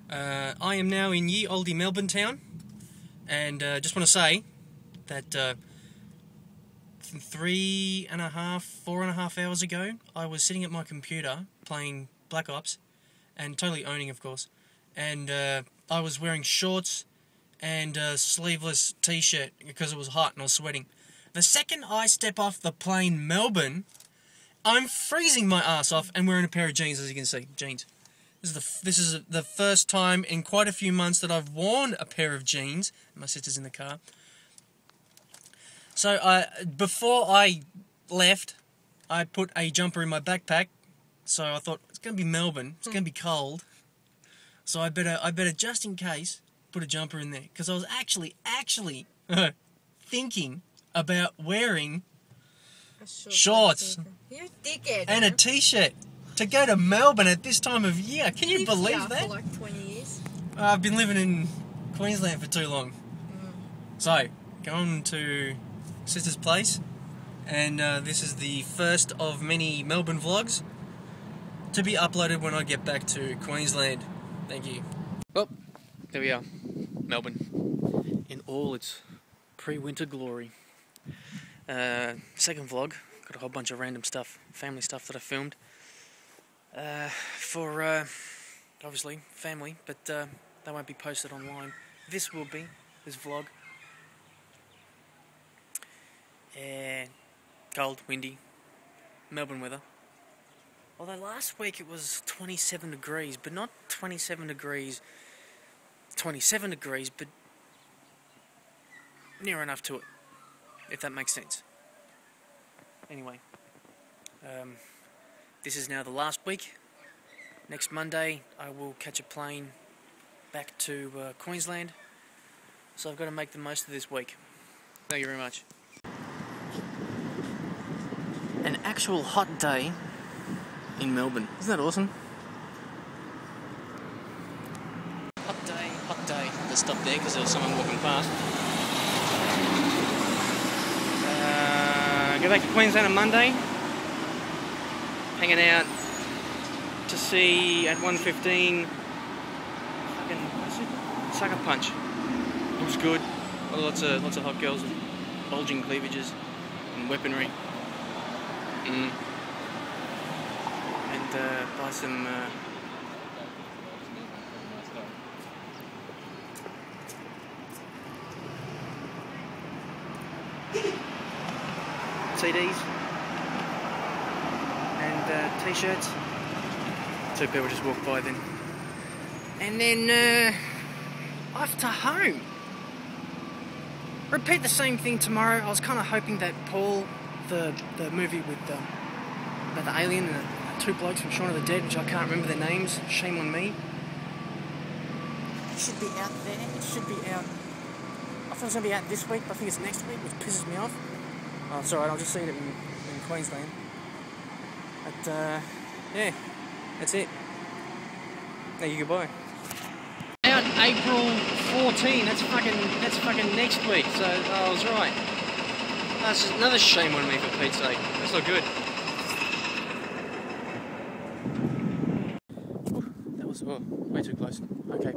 I am now in ye olde Melbourne town, and just want to say that 4.5 hours ago, I was sitting at my computer playing Black Ops, and totally owning, of course, and I was wearing shorts and a sleeveless t-shirt because it was hot and I was sweating. The second I step off the plane Melbourne, I'm freezing my ass off and wearing a pair of jeans, as you can see, jeans. This is the first time in quite a few months that I've worn a pair of jeans. My sister's in the car. So before I left, I put a jumper in my backpack. So I thought, it's going to be Melbourne, it's going to be cold. So I better just in case put a jumper in there, because I was actually thinking about wearing shorts and a t-shirt to go to Melbourne at this time of year. Can you believe that? For like 20 years. I've been living in Queensland for too long. So, going to sister's place, and this is the first of many Melbourne vlogs to be uploaded when I get back to Queensland. Thank you. Well, there we are, Melbourne, in all its pre-winter glory. Second vlog, got a whole bunch of random stuff, family stuff that I filmed. For obviously family, but they won't be posted online. This will be, this vlog. Cold, windy, Melbourne weather. Although last week it was 27 degrees, but not 27 degrees, but near enough to it, if that makes sense. Anyway, this is now the last week. Next Monday I will catch a plane back to Queensland, so I've got to make the most of this week. Thank you very much. An actual hot day in Melbourne. Isn't that awesome? Hot day, hot day. Let's stop there because there was someone walking past. Go back to Queensland on Monday. Hanging out to see at 1:15 fucking Sucker Punch. Looks good. Lots of hot girls with bulging cleavages and weaponry. And buy some CDs and t-shirts. Two people just walked by then. And then off to home. Repeat the same thing tomorrow. I was kind of hoping that Paul, the movie with about the alien and the two blokes from Shaun of the Dead, which I can't remember their names, shame on me. It should be out there. It should be out. I thought it was going to be out this week, but I think it's next week, which pisses me off. Oh, it's alright, I'll just see it in Queensland. But, yeah, that's it. Thank you, goodbye. Out April 14, that's fucking next week, so I was right. That's another shame on me, for Pete's sake. That's not good. That was, way too close. Okay,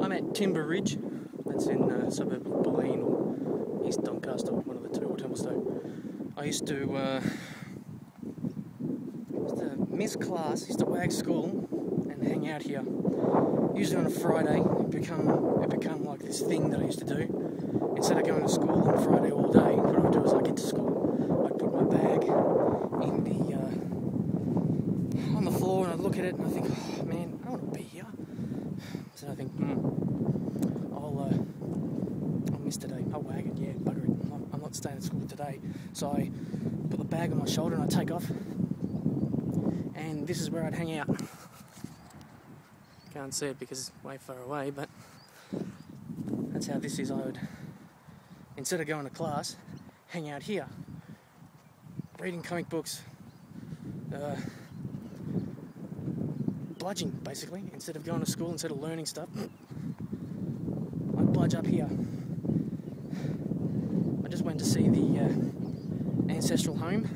I'm at Timber Ridge. That's in the suburb of Bulleen or East Doncaster, one of the two, or Templestowe. I used to miss class, used to wag school and hang out here. Usually on a Friday. It become like this thing that I used to do. Instead of going to school on a Friday all day, what I would do is I'd get to school, I'd put my bag in the on the floor and I'd look at it and I think, oh man, I don't want to be here. So I think, I'll miss today. I'll wag it, yeah, bugger it. I'm not staying at school today. So I put the bag on my shoulder and I take off. And this is where I'd hang out. Can't see it because it's way far away, but that's how this is. I would, instead of going to class, hang out here, reading comic books, bludging basically. Instead of going to school, instead of learning stuff, I'd bludge up here. I just went to see the ancestral home,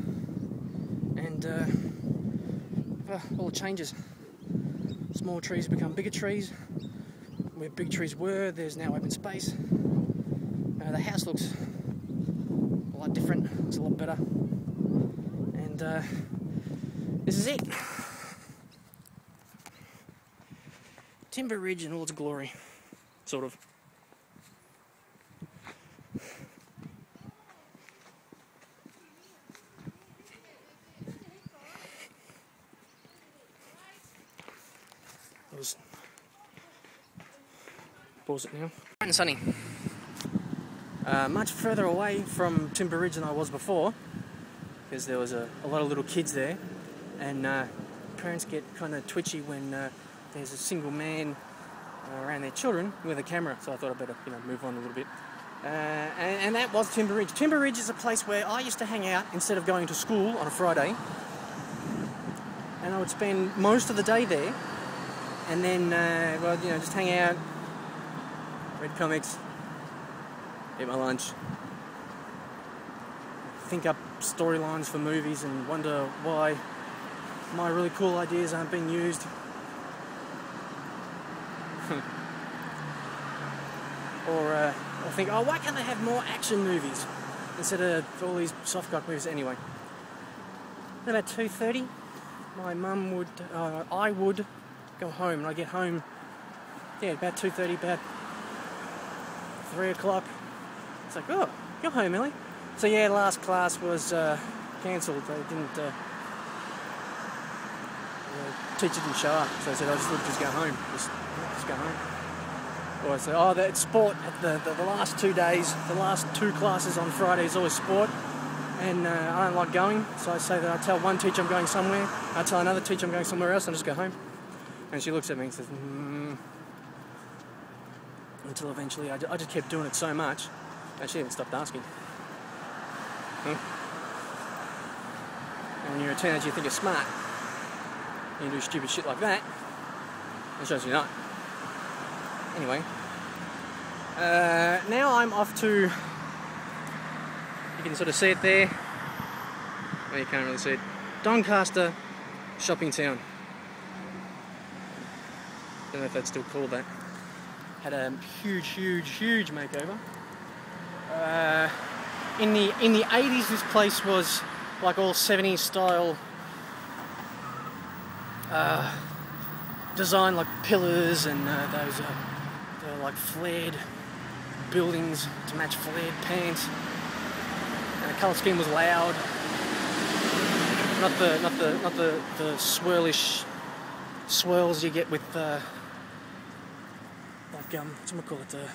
and all the changes. Small trees become bigger trees, where big trees were, there's now open space. The house looks a lot different, looks a lot better. And this is it. Timber Ridge in all its glory, sort of. Pause it now. Bright and sunny. Much further away from Timber Ridge than I was before, because there was a lot of little kids there, and parents get kind of twitchy when there's a single man around their children with a camera, so I thought I'd better move on a little bit. And that was Timber Ridge. Timber Ridge is a place where I used to hang out instead of going to school on a Friday, and I would spend most of the day there, and then just hang out, read comics, eat my lunch, think up storylines for movies and wonder why my really cool ideas aren't being used. or think, oh, why can't they have more action movies instead of all these soft cock movies anyway? Then about 2:30, my mum would, I would go home, and I get home, about 2:30, about 3 o'clock. It's like, oh, you're home, Ellie. So yeah, last class was cancelled. They didn't. The teacher didn't show up, so I said, just go home. Just go home. Or I said, oh, that's sport. At the last 2 days, the last 2 classes on Friday is always sport, and I don't like going. So I say that I tell one teacher I'm going somewhere, I tell another teacher I'm going somewhere else, and I just go home. And she looks at me and says, until eventually I just kept doing it so much, and she even stopped asking. And when you're a teenager, you think you're smart. You do stupid shit like that, it shows you're not. Anyway, now I'm off to, you can sort of see it there, well, you can't really see it, Doncaster shopping town. Don't know if that's still called that. Had a huge makeover. In the 80s, this place was like all 70s style design, like pillars and those they were like flared buildings to match flared pants. And the colour scheme was loud. Not the swirlish swirls you get with whatchamacallit,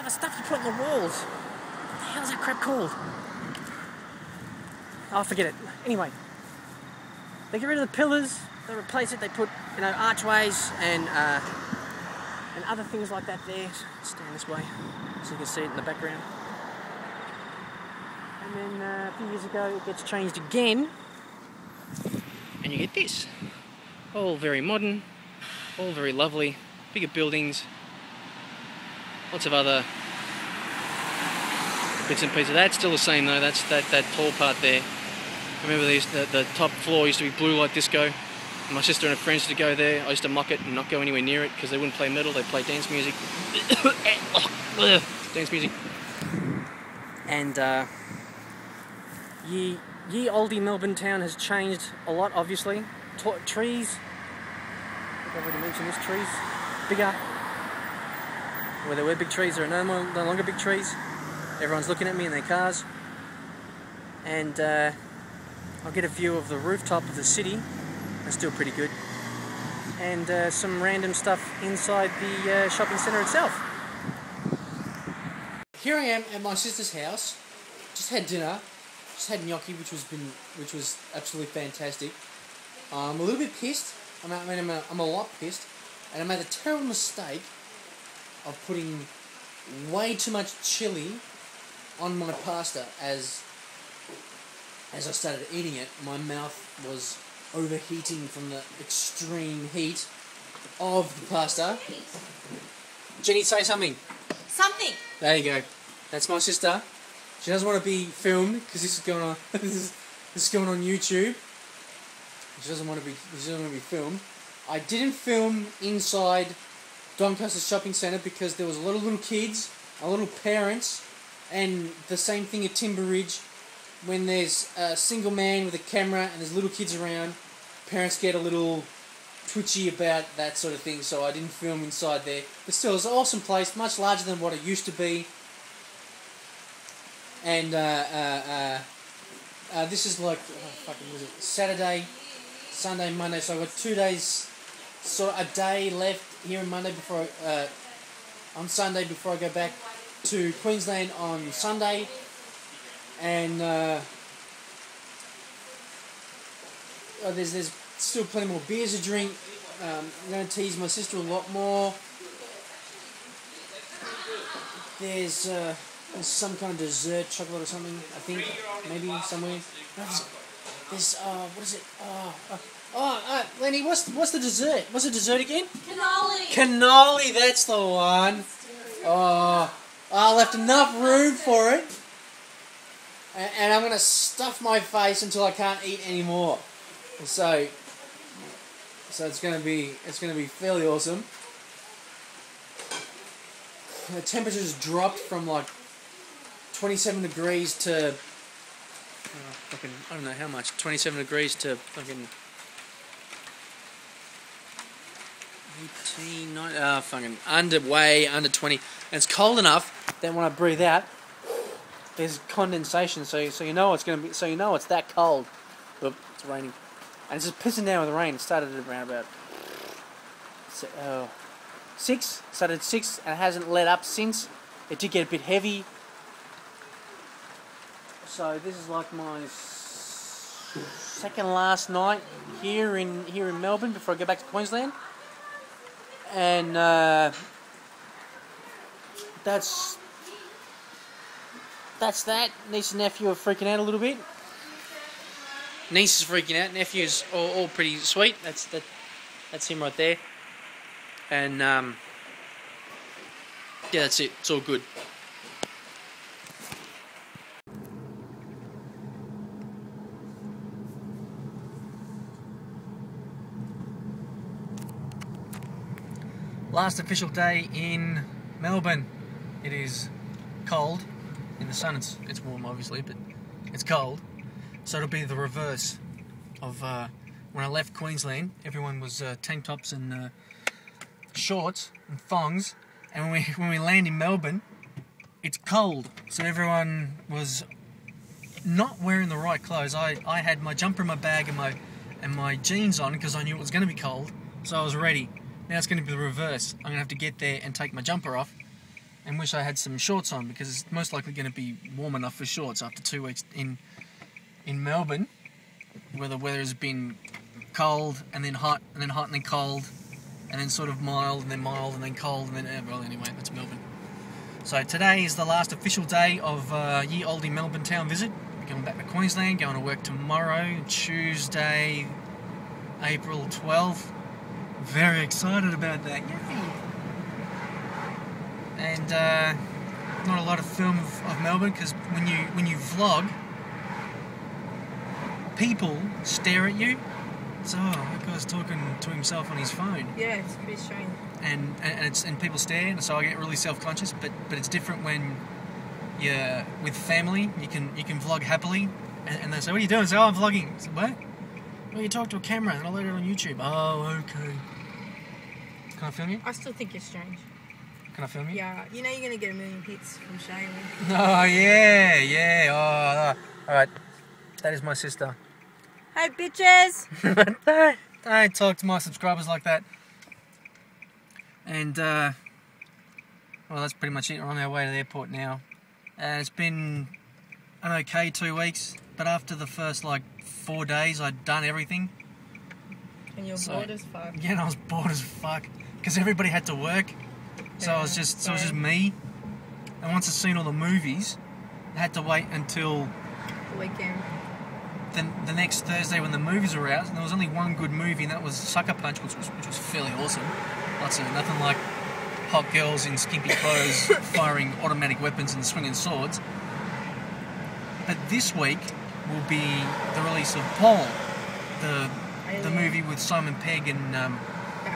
the stuff you put on the walls. What the hell is that crap called? Oh, forget it. Anyway, they get rid of the pillars, they replace it, they put archways and other things like that there. Stand this way so you can see it in the background. And then a few years ago it gets changed again, and you get this. All very modern, all very lovely, bigger buildings, lots of other bits and pieces. That's still the same though, that's that tall part there. I remember the top floor used to be blue light disco. My sister and her friends used to go there. I used to mock it and not go anywhere near it because they wouldn't play metal, they'd play dance music. Dance music. And ye oldy Melbourne town has changed a lot, obviously. Trees, I've already mentioned this, trees, bigger. Where there were big trees, there are no longer big trees. Everyone's looking at me in their cars. And I'll get a view of the rooftop of the city. That's still pretty good. And some random stuff inside the shopping centre itself. Here I am at my sister's house. Just had dinner. Just had gnocchi, which was absolutely fantastic. I'm a little bit pissed. I'm a lot pissed. And I made the terrible mistake of putting way too much chili on my pasta. As I started eating it, my mouth was overheating from the extreme heat of the pasta. Jenny, say something. Something. There you go. That's my sister. She doesn't want to be filmed because this is going on. This is going on YouTube. She doesn't want to be filmed. I didn't film inside Doncaster Shopping Centre because there was a lot of little kids, a lot of parents, and the same thing at Timber Ridge. When there's a single man with a camera and there's little kids around, parents get a little twitchy about that sort of thing, so I didn't film inside there. But still, it's an awesome place, much larger than what it used to be. And this is like, was it Saturday, Sunday, Monday, so I've got 2 days, so a day left here on Monday before on Sunday before I go back to Queensland on Sunday. And there's still plenty more beers to drink. I'm going to tease my sister a lot more. There's some kind of dessert, chocolate or something, I think, maybe somewhere. There's what is it? Lenny, what's the dessert? What's the dessert again? Cannoli. Cannoli, that's the one. Oh, I left enough room for it. And I'm gonna stuff my face until I can't eat anymore. So it's gonna be fairly awesome. The temperature's dropped from like 27 degrees to I don't know how much. 27 degrees to fucking 18, 9, fucking under 20. And it's cold enough that when I breathe out, there's condensation, so you know it's gonna be. So you know it's that cold. Oop, it's raining, and it's just pissing down with the rain. It started at around about 6. Started at 6, and it hasn't let up since. It did get a bit heavy. So this is like my second last night here in Melbourne before I go back to Queensland, and that's that. Niece and nephew are freaking out a little bit. Niece is freaking out. Nephew's all pretty sweet. That's him right there. And yeah, that's it. It's all good. Last official day in Melbourne. It is cold. In the sun it's warm obviously, but it's cold. So it'll be the reverse of when I left Queensland. Everyone was tank tops and shorts and thongs, and when we land in Melbourne, it's cold. So everyone was not wearing the right clothes. I had my jumper in my bag and my jeans on because I knew it was going to be cold, so I was ready. Now it's going to be the reverse. I'm going to have to get there and take my jumper off and wish I had some shorts on, because it's most likely going to be warm enough for shorts after 2 weeks in Melbourne, where the weather has been cold and then hot and then hot and then cold and then sort of mild and then cold and then well, anyway, that's Melbourne. So today is the last official day of ye olde Melbourne town visit. We're going back to Queensland, going to work tomorrow, Tuesday, April 12th. Very excited about that. Yay! And not a lot of film of Melbourne, because when you vlog, people stare at you. So that guy's talking to himself on his phone. Yeah, it's pretty strange. And people stare, and so I get really self-conscious. But it's different when you're with family. You can vlog happily, and they say, "What are you doing?" I say, "Oh, I'm vlogging." I say, "What?" "Well, you talk to a camera, and I'll load it on YouTube." "Oh, okay." Can I film you? I still think you're strange. Can I film you? Yeah, you know you're going to get a million hits from showing me. Oh, yeah. Oh, alright. That is my sister. Hey, bitches! Don't talk to my subscribers like that. And, well, that's pretty much it. We're on our way to the airport now. It's been an okay 2 weeks, but after the first, 4 days, I'd done everything. And you're bored as fuck. Yeah, and I was bored as fuck, because everybody had to work. So Yeah, it was just me. And once I'd seen all the movies, I had to wait until the weekend. the next Thursday when the movies were out. And there was only one good movie, and that was Sucker Punch, which was fairly awesome. Nothing like hot girls in skimpy clothes firing automatic weapons and swinging swords. But this week will be the release of Paul, the movie with Simon Pegg and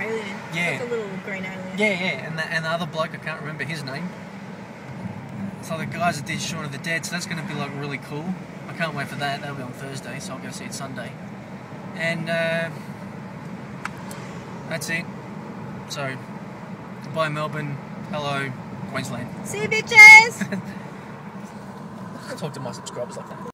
alien. Yeah. Like a little green alien. Yeah, and the other bloke, I can't remember his name. So the guys that did Shaun of the Dead, so that's going to be like really cool. I can't wait for that. That'll be on Thursday, so I'll go see it Sunday. And that's it. So, goodbye Melbourne. Hello Queensland. See you, bitches! I'll talk to my subscribers like that.